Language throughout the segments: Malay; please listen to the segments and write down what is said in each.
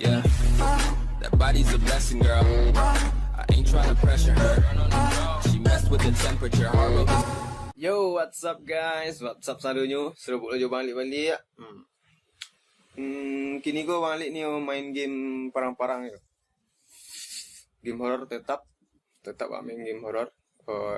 Yeah, that body's a blessing, girl. I ain't trying to pressure her. She messed with the temperature. Yo, what's up guys? What's up selalunya? Serabut laju balik-balik ya. Kini gue balik nih main game parang-parang ya. Game horror tetap main game horror.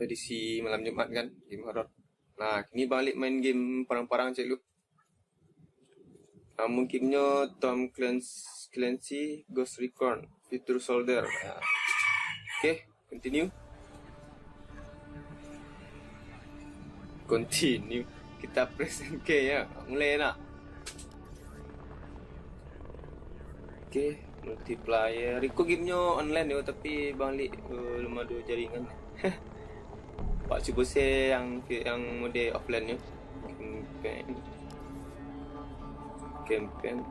Edisi malam Jumat kan, game horror. Nah, kini balik main game parang-parang cek lu. Gamenya Tom Clancy Ghost Recon Future Soldier. Okay, continue. Kita press K ya. Mulai nak. Okay, multiplayer. Recon gamenya online ya, tapi balik lemah dua jaringan. Pak cuba saya yang mode offline ya. Campaign.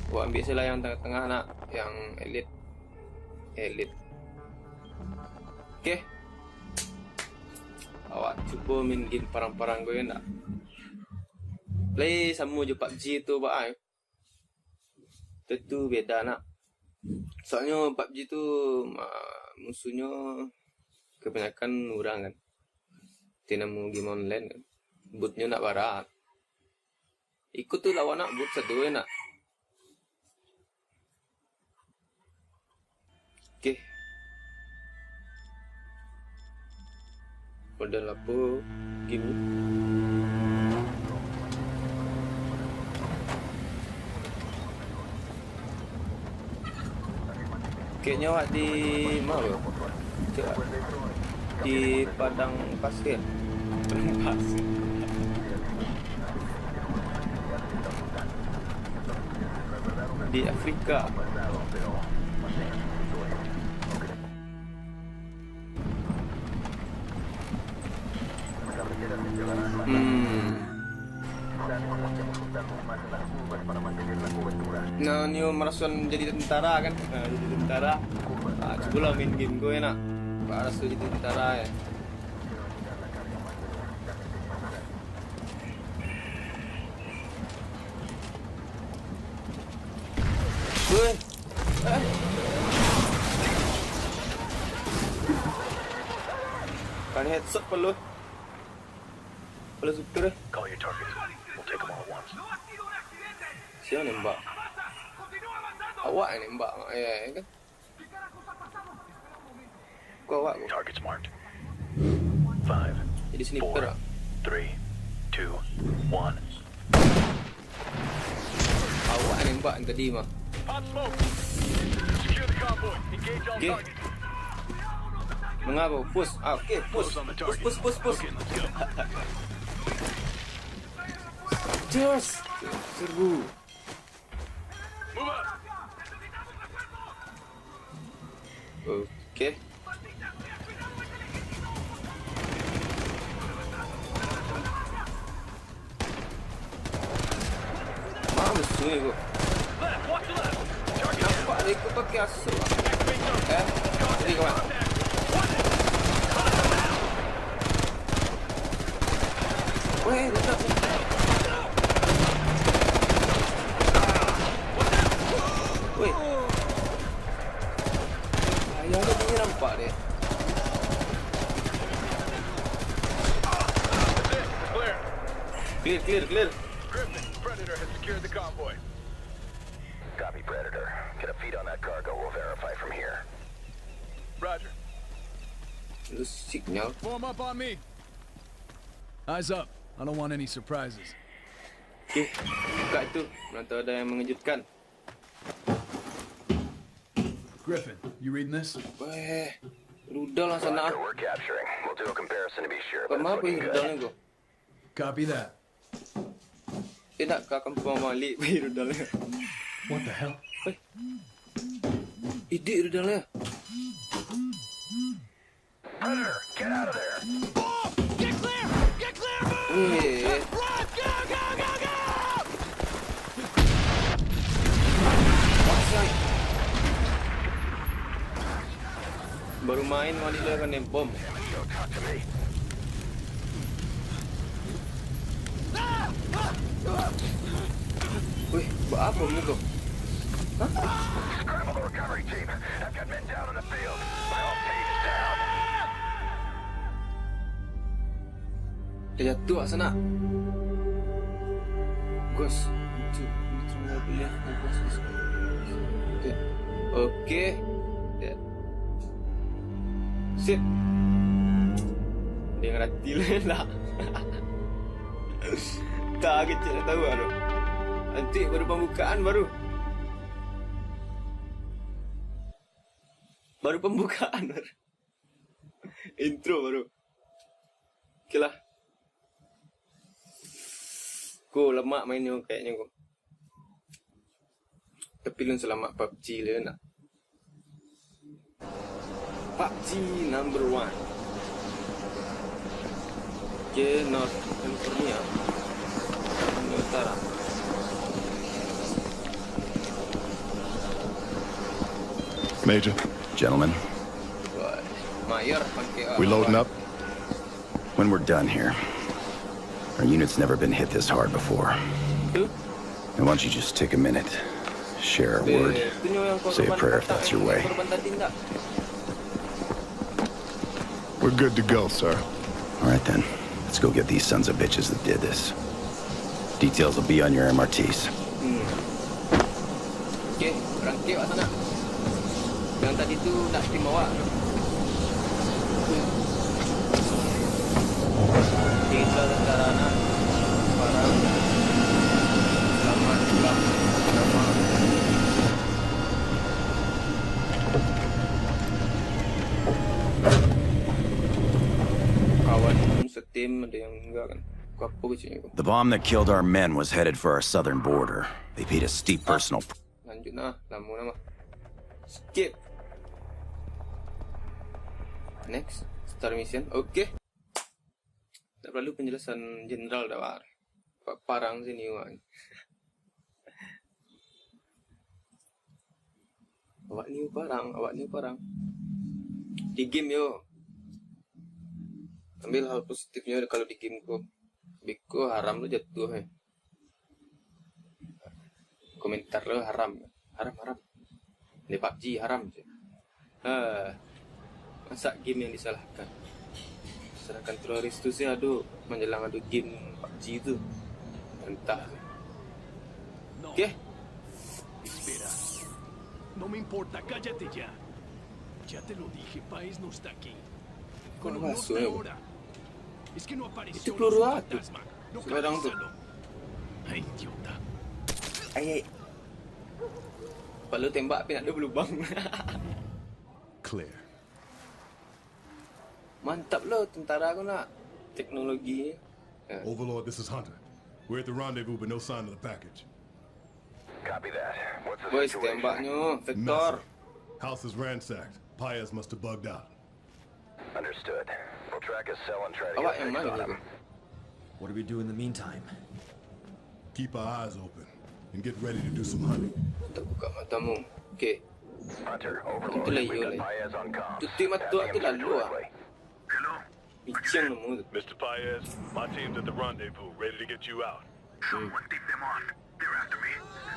Gua ambil salah yang tengah-tengah nak, yang elite. Okay. Awak cuba main game parang-parang gue nak. Play sama je PUBG tu bah. Tentu beda nak. Soalnya PUBG tu musuhnya kebanyakan orang kan. Tidak mau game online kan. Bootnya nak barat. Ikut tu lawan nak boot satu nak. Okay. Model apa game ni? Kayaknya awak di mana? Di padang pasir. Padang pasir. Di Afrika. Nah, ni merasa jadi tentara kan? Nah, jadi tentara. Coba main game gue nak. Merasa jadi tentara ya. Woi. Kan headshot perlu. Perlu super. Call your targets. We'll take them all at once. Siapa nembak? Awak yang nembak. Ya kan? Kau awak kau. Targets marked. 5, Jadi sniper 4, 3, 2, 1. Awak yang nembak yang tadi mah. Secure the convoy. Engage all Okay. targets. Mengapa? Push. Okay, push. Push. Cheers. Serbu. Move up. Okay. Mana musuh ni kau? Left, watch the left. Target. Nampak dia kau pakai asal. Jadi kawan. Weh, letak. Weh. Ayah dia punya nampak dia. Clear. Clear. Griffin, Predator has secured the convoy. Copy, Predator. Get a feed on that cargo. We'll verify from here. Roger. Lu signal. Form up on me. Eyes up. I don't want any surprises. Oke, buka itu. Nanti ada yang mengejutkan. Griffin, you reading this? Weh, rudal lah sana. Roger, we're capturing. We'll do a comparison to be sure, but it's Kenapa looking ini good. rudalnya kau? Copy that. Tidak kau akan bawa balik bayi rudalnya. What the hell? Idik rudalnya. Predator, get out of there! Get clear! Get clear! Move! Weh, Run! Go! Go! Go! Go! pasal. Baru main mali dia kan bom. Go talk to me. Weh, buat apa bom kau? Scramble the recovery team. I've got men down in the field. My whole team is down. Dia jatuh kat sana. Gost, itu tengah boleh Gost. Okey. Okey. Ya. Sip. Dia ngerti lah. Tak kecil dah tahu aduh. Nanti baru pembukaan baru. Baru pembukaan baru. Intro baru. Okeylah. Kau lemak mainnya kayaknya kau. Tapi lu selamat PUBG le nak. PUBG number 1. Okay, North California. Utara. Major, Gentlemen, Mayor pakai we loading up? when we're done here, our unit's never been hit this hard before. tu. And why don't you just take a minute, share a word, say a prayer if that's your way. Korban tadi tak? We're good to go, sir. All right then, let's go get these sons of bitches that did this. Details will be on your MRTs. Okey, rangkip kat sana. Yang tadi tu nak tim awak. Kita tentara nak barang selamat pulang nama. Kawan pun setim ada yang enggak kan. Kau apa kecilnya kau? The bomb that killed our men was headed for our southern border. They paid a steep personal Lanjut nah, lama nama. Skip. Next, start mission. Okey. Tak perlu penjelasan general dah war. Parang sini wan. Awak ni parang. Di game yo. Ambil hal positifnya kalau di game ko. Biko haram lu jatuh komentar lu haram. Haram. Di PUBG haram je. Masa game yang disalahkan. Sedangkan teroris tu sih menjelang adu game PUBG tu. Entah. Okey. Espera. No me importa, cállate ya. Ya te lo dije, país no está aquí. Kau Bueno, no masuk está ahora. Es que no apareció Itu peluru un aku. fantasma. No Sekarang tu. cabeçalo. Ay, idiota. Ay. Kalau tembak tapi nak ada berlubang. Clear. Mantap lo tentara aku nak. Teknologi. Overlord, this is Hunter. We're at the rendezvous, but no sign of the package. Copy that. What's the Boys, situation? tembaknya. Vektor. Messy. House is ransacked. Paez must have bugged out. Understood. We'll track his cell and try to Awak get yang a fix mana on ni? him. What do we do in the meantime? Keep our eyes open and get ready to do some hunting. Tak buka matamu. Okey. Hunter, Overlord, Itulah we you got lah. Paez on comms. Tutup mata Passing tu him lalu through ah. directly. Bicang nama tu. Mr. Paez, my team's at the rendezvous, ready to get you out. Someone take them on. They're after me.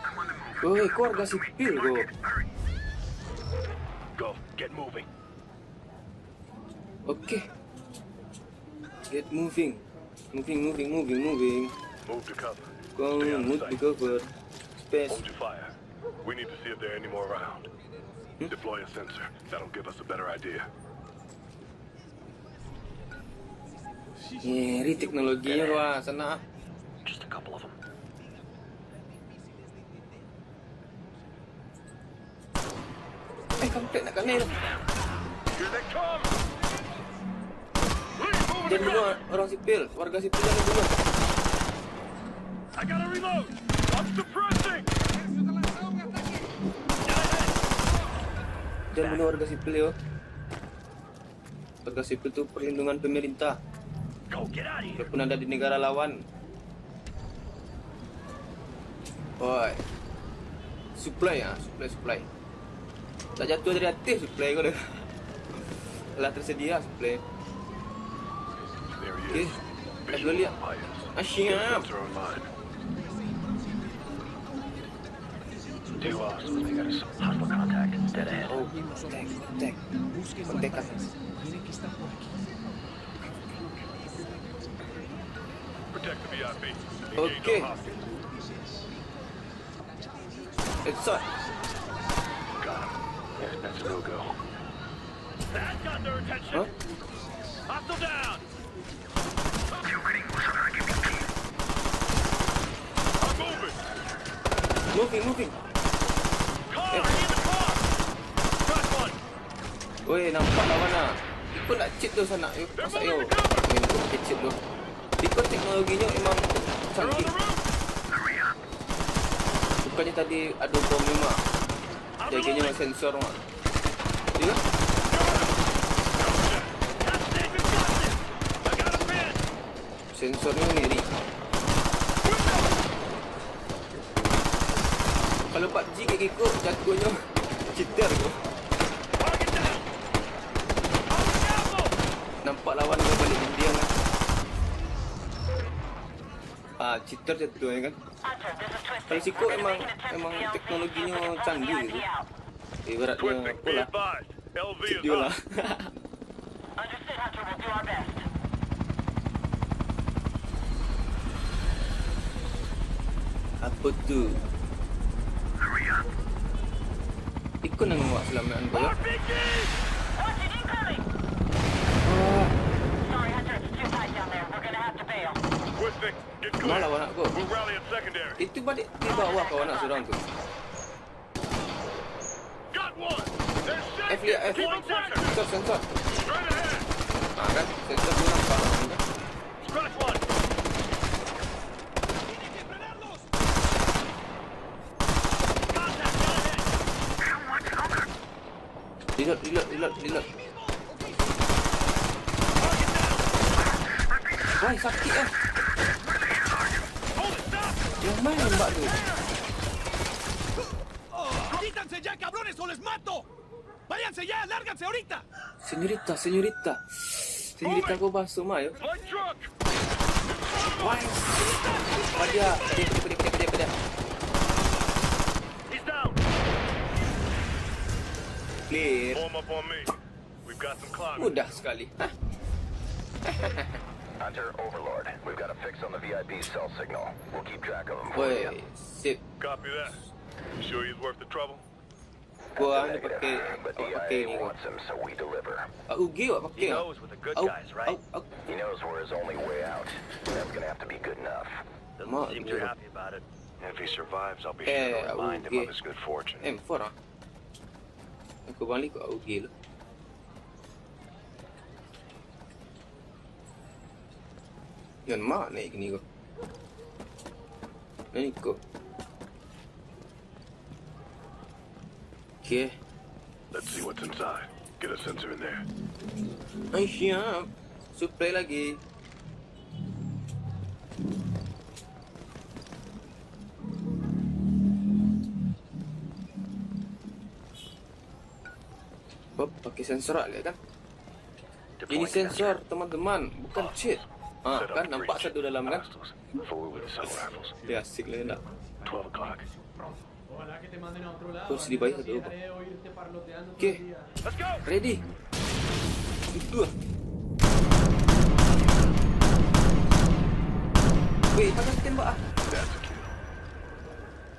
I'm on the move. Oi, kau warga sipil kau. Hurry. Go, get moving. Okey. Get moving. Moving. Move to cover. Kau Stay out of move sight. to cover. Space. Hold your fire. We need to see if there are any more around. Deploy a sensor. That'll give us a better idea. Nyeri teknologinya wah sana. Just a couple of them. kampret nak kena tu. Here they come! Jangan bunuh orang sipil. Warga sipil jangan bunuh. I gotta reload! I'm suppressing! Jangan bunuh warga sipil yo. Warga sipil tu perlindungan pemerintah. Go, get out of here! Walaupun ada di negara lawan. Oi. Supply ah, supply. Tak jatuh dari atas supply kau dah. Telah tersedia supply. There he Okay. is. Dah Visual lihat. umpires. Asyik. Sensor online. Two hostiles. We got some hostile contact. Dead ahead. Oh, kontak. Kontak kan. Protect the VIP. Okay. Engage on hostiles. Headshot. Got him. Yeah, that's a no-go. That got their attention. Huh? Hostile down. I'm moving. Moving. Car, in the car. Got one. Weh, nampak lawan lah. Ikut nak cheat tu sana. Masak yo. Ikut pakai cheat tu. Ikut teknologinya memang They're on canggih. the roof. Bukannya tadi ada bom memang. Jaganya sensor mah. Ya? That's David Johnson. I got a pin. Sensornya ngeri. Kalau PUBG kayak gitu jatuhnya cheater tu. Target down. On the scaffold. Nampak lawan dia balik India kan. Cheater jatuh ya kan. Kalau Siko memang teknologinya canggih gitu. Ibaratnya Twisting, apa be lah. advised. LV Cheat is dia lah. up. Understood, Hunter. We'll do our best. Apa tu? Ikut nak buat selamakan kau ya. Watch it incoming! Sorry, Hunter. It's too tight down there. We're gonna have to bail. Twisting, get Mana clear. lawan aku? We'll rally at secondary. Itu balik di bawah kawan nak seorang tu. Got one. They're F shaking. lihat F. Keep them pressure. Sensor. Straight ahead. Kan? Sensor tu nampak lawan kan? Scratch one. Reload. Wah, sakit lah. Hold it, stop. Yang mana mbak tu? ¡Quítanse ya, cabrones, o les mato! ¡Váyanse ya! ¡Lárganse ahorita! Senyorita. Senyorita kau basuh mah ya. Light truck. Wah. Dia. He's down. Clear. Form up on me. We've got some climbing. Mudah sekali. Hah? Hunter, Overlord. We've got a fix on the VIP cell signal. We'll keep track of him. Woi, sip. Copy that. You sure he's worth the trouble? Gua ni pakai But pakai DIA ni. wants him, so we deliver. Ugi awak pakai. He knows we're the good guys, right? He knows we're his only way out. That's gonna have to be good enough. Mak Seem dia. too happy about it. If he survives, I'll be Eh, sure to remind him okay. of his good fortune. M4 ah. Aku balik ke Ugi lah. Yan mak naik ni kau. Naik kau. Okay. Let's see what's inside. Get a sensor in there. Ay, siap. Supply lagi. Bob, pakai sensor lagi kan? Ini sensor, teman-teman. Bukan cheat. Kan nampak satu dalam kan? Forward with assault rifles. Dia asik lah nak. 12 o'clock. Kau sedih baik satu. Okay. Let's go! Ready. Itu lah. Wait, panas tembak ah. That's a kill.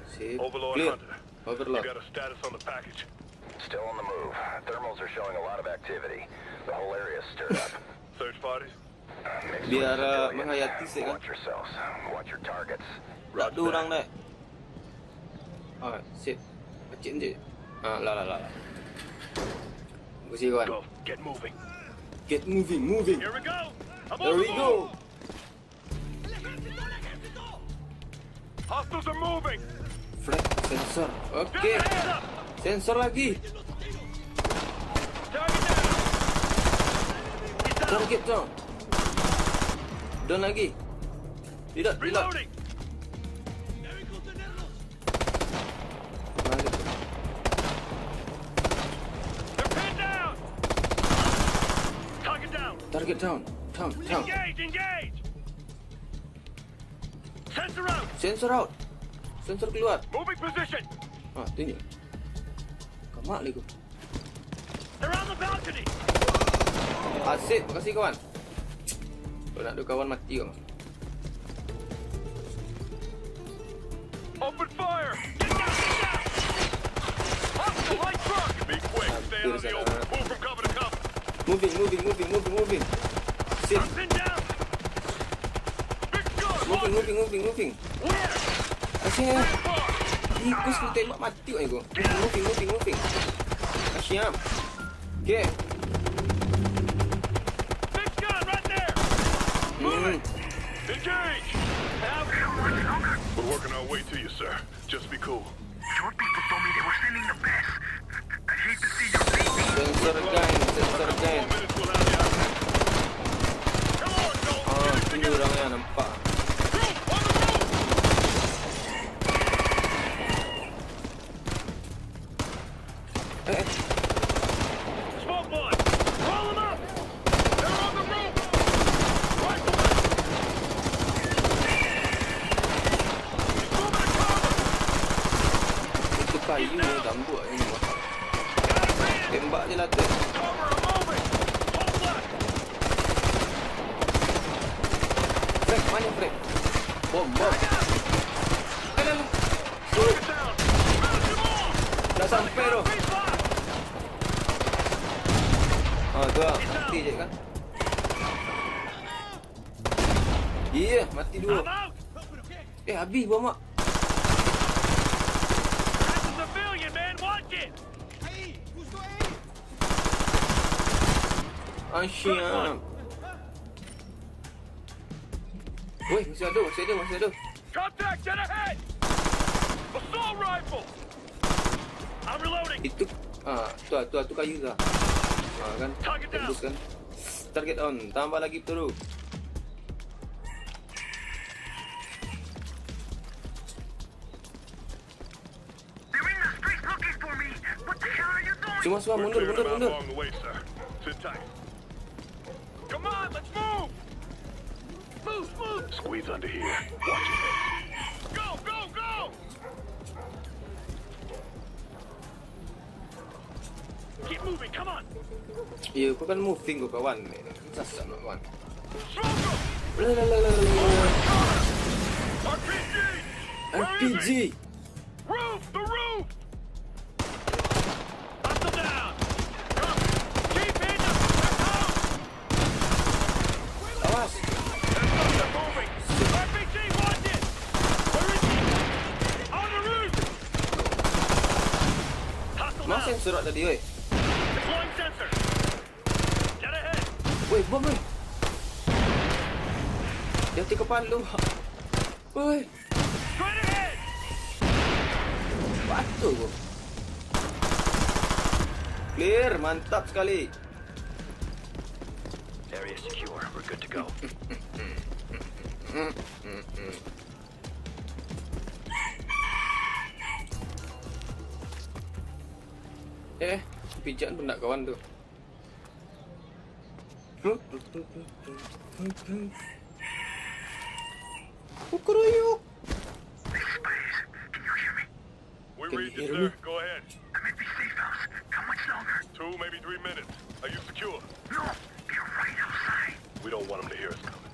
Sip. Overlord Clear. Hunter. You Overlord. got a status on the package? Still on the move. Thermals are showing a lot of activity. The whole area is stirred up. Search parties? Mixed Biar with civilians. menghayati sih kan. Watch yourselves. Watch your targets. Tak ada orang dah. Sip. Pacik je. Lah. Pusing kawan. Go, get moving. Get moving, moving. Here we go. I'm There on we the go. move. Hostiles are moving. Flag sensor. Down Okey. the head up. Sensor lagi. Target down. Target down. Down lagi. Reload, reload. Reloading. Balik. They're pinned down. Target down. Target down. Down, down. Engage, engage. Sensor out. Sensor out. Sensor keluar. Moving position. Tunjuk. Kamak lagi. They're on the balcony. Asyik, makasih kawan. Kalau nak ada kawan mati kau. Open fire. Get down, get down. Hostile light truck. Be quick. Stay out of the open. Move from cover to cover. Moving, moving, moving, moving, moving. Sit. I'm pinned down. Big gun. Moving, moving, moving, moving. Where? Asyik. Tikus kena tembak mati kau ni kau. Moving, moving, moving. Asyik. Okay. Big gun right there. Engage. We're working our way to you, sir. Just be cool. Your people told me they were sending the best. I hate to see your baby. Sensor again, sensor again. 4 minutes we'll have you out. Come on, Gold. Ini orangnya nampak. Smoke blood. Roll them up. They're on the roof. Rifleman. He's moving to cover. Itu kayu ni gambut ni. Tembak je lah tu. Cover, I'm moving. Hold left. Frank, mana Frank? Bom, bom. Alah. Get down. Finish him off. Dah sampai tu. Tu lah. Mati je kan? Ya, mati dua. I'm out. Habis bom mak. That's a civilian, man. Watch it. Asyik. Woi, masih ada, masih ada, masih ada. Contact dead ahead. Assault rifle. I'm reloading. Itu, tu kayu dah. Kan? Target down. Tembus kan? Target on. Tambah lagi peluru. They're in the streets looking for me. What the hell are you doing? Semua We're mundur, clearing mundur, them out mundur. along the way, sir. Sit tight. Come on, let's move. Move, move. Squeeze under here. Watch it. Go, go, go. Keep moving, come on. Ya, kau kan moving kau kawan. Sasar nak kawan. Smoke 'em. Lalalala. RPG. Where is RPG. he? Roof, the roof. Hostile down. Come. Keep hitting them. They're out. Awas. They're moving. RPG, watch it. Where is he? On the roof. Hostile Mas down. yang serak tadi, weh. Deploying sensor. Get ahead. Weh, bom, weh. Dia hati kepala lu. Weh, Straight ahead. batu kau. Clear, mantap sekali. Area secure. We're good to go. Pijak pun nak kawan tu. Kukuruyuk. We Can read you you, hear sir. Go ahead. I'm at the safe house. How much longer? 2, maybe 3 minutes. Are you secure? No, they're right outside. We don't want them to hear us coming.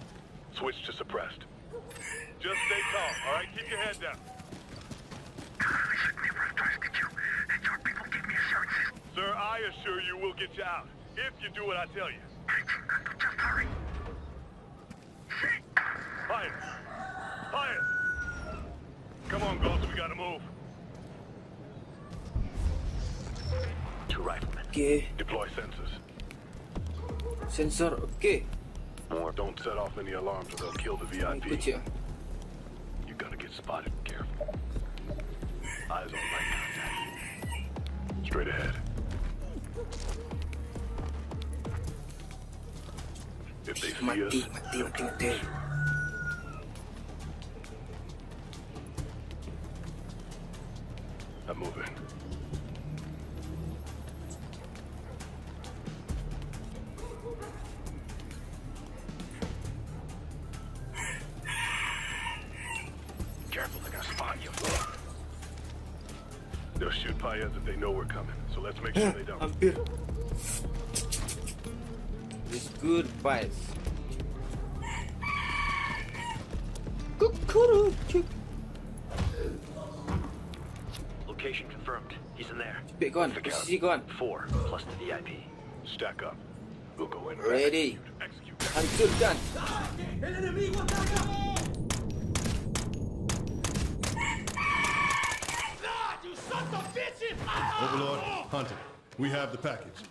Switch to suppressed. Just stay calm, all right? Keep your head down. I should never have trusted you. And your people give me assurances. Sir, I assure you we'll get you out. If you do what I tell you. Just hurry. Fire. Fire. Come on, Ghost, we gotta move. 2 riflemen. Okay. Deploy sensors. Sensor. Okay. Don't set off any alarms or they'll kill the Ikut VIP. je. You're gonna get spotted. Careful. Eyes on light contact. Straight ahead. If they see us, Mati. I'm moving. Careful, they're gonna spot you. They'll shoot Payas if they know we're coming, so let's make sure they don't. Hampir. It's good vibes. Kukurucuk. Location confirmed. He's in there. Cepet kawan, posisi kawan. 4 plus the VIP. Stack up. We'll go in. Ready. Execute. Hancurkan. Overlord, Hunter, we have the package.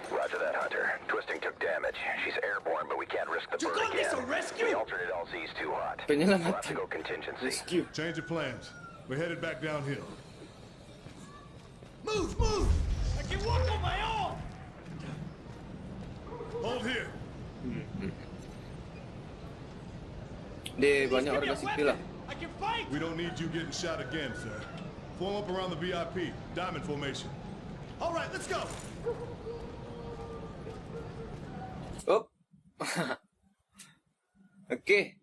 Roger that, Hunter. Twisting took damage. She's airborne, but we can't risk the burn again. The alternate LZ's too hot. We'll have to Penyelamatan go contingency. Rescue. Change of plans. We're headed back downhill. Move! I can walk on my own! Hold here. Dia banyak warga sipil lah. I can fight! We don't need you getting shot again, sir. Form up around the VIP. Diamond formation. All right, let's go! Op. Okey,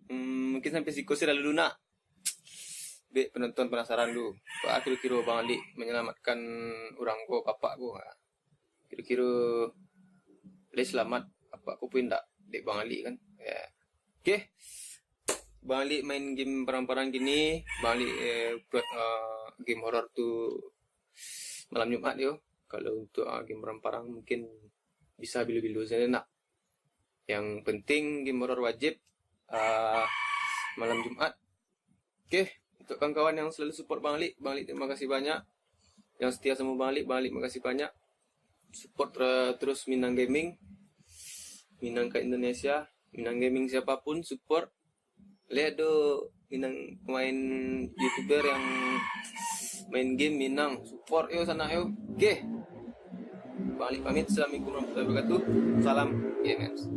mungkin sampai siku saya dah dulu nak. Bek penonton penasaran dulu. Pak kira-kira Bang Alik menyelamatkan orang ko, bapak ko. Kira-kira boleh selamat bapak ko pun tak. Dek Bang Alik kan. Ya. Okey. Bang Alik main game perang-perang gini. Bang Alik buat game horror tu malam Jumaat dia. Kalau untuk game perang-perang mungkin bisa bila-bila saya nak. Yang penting game horror wajib malam Jumaat. Okey, untuk kawan-kawan yang selalu support Bang Alik terima kasih banyak. Yang setia sama Bang Alik terima kasih banyak. Support terus Minang Gaming. Minang kat Indonesia, Minang Gaming siapapun support. Lihat do Minang pemain YouTuber yang main game Minang, support yo sana yo. Okey. Bang Alik pamit. Assalamualaikum warahmatullahi wabarakatuh. Salam gamers.